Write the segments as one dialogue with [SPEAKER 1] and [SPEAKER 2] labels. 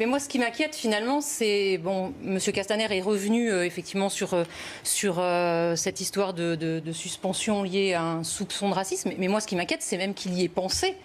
[SPEAKER 1] Mais moi, ce qui m'inquiète finalement, c'est bon, Monsieur Castaner est revenu effectivement sur cette histoire de suspension liée à un soupçon de racisme. Mais moi, ce qui m'inquiète, c'est même qu'il y ait pensé,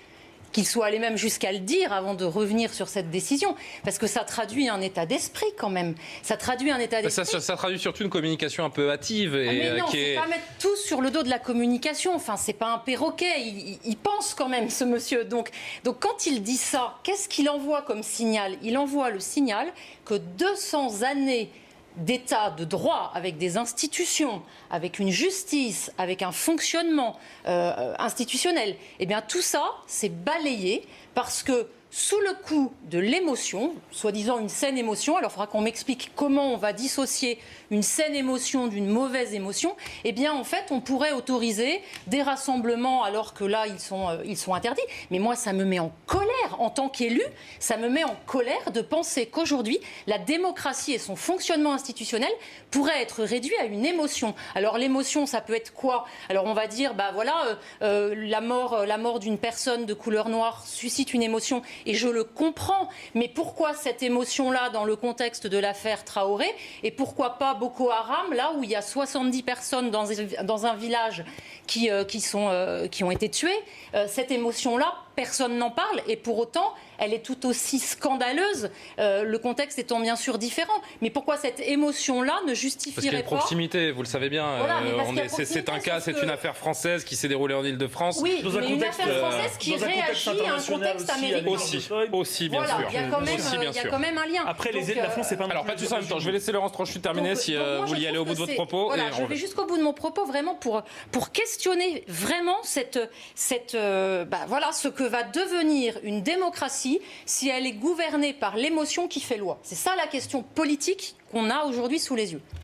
[SPEAKER 1] qu'il soit allé même jusqu'à le dire avant de revenir sur cette décision, parce que ça traduit un état d'esprit quand même. Ça traduit un état d'esprit.
[SPEAKER 2] Ça traduit surtout une communication un peu hâtive.
[SPEAKER 1] Mais non, c'est pas mettre tout sur le dos de la communication. Enfin, c'est pas un perroquet. Il pense quand même, ce monsieur. Donc quand il dit ça, qu'est-ce qu'il envoie comme signal? Il envoie le signal que 200 années d'état de droit, avec des institutions, avec une justice, avec un fonctionnement institutionnel, eh bien tout ça, c'est balayé parce que sous le coup de l'émotion, soi-disant une saine émotion, alors il faudra qu'on m'explique comment on va dissocier une saine émotion d'une mauvaise émotion, eh bien en fait on pourrait autoriser des rassemblements alors que là ils sont interdits. Mais moi ça me met en colère en tant qu'élu, ça me met en colère de penser qu'aujourd'hui la démocratie et son fonctionnement institutionnel pourraient être réduits à une émotion. Alors l'émotion ça peut être quoi? Alors on va dire bah voilà la mort d'une personne de couleur noire suscite une émotion. Et je le comprends, mais pourquoi cette émotion-là dans le contexte de l'affaire Traoré? Et pourquoi pas Boko Haram, là où il y a 70 personnes dans un village qui ont été tuées? Cette émotion-là, personne n'en parle, et pour autant, elle est tout aussi scandaleuse, le contexte étant bien sûr différent. Mais pourquoi cette émotion-là ne justifierait pas...
[SPEAKER 2] Parce qu'il y a une proximité, vous le savez bien.
[SPEAKER 1] Voilà,
[SPEAKER 2] c'est un cas, c'est une affaire française qui s'est déroulée en Île-de-France.
[SPEAKER 1] Oui, mais une affaire française qui réagit à un contexte américain.
[SPEAKER 2] Aussi, bien sûr.
[SPEAKER 1] Il y a quand même un lien.
[SPEAKER 3] Après, la France, c'est pas...
[SPEAKER 2] Alors, pas tous en même temps. Je vais laisser Laurence Trochu terminer si vous voulez aller au bout de votre propos.
[SPEAKER 1] Voilà, je vais jusqu'au bout de mon propos, vraiment pour questionner vraiment ce que va devenir une démocratie si elle est gouvernée par l'émotion qui fait loi. C'est ça la question politique qu'on a aujourd'hui sous les yeux.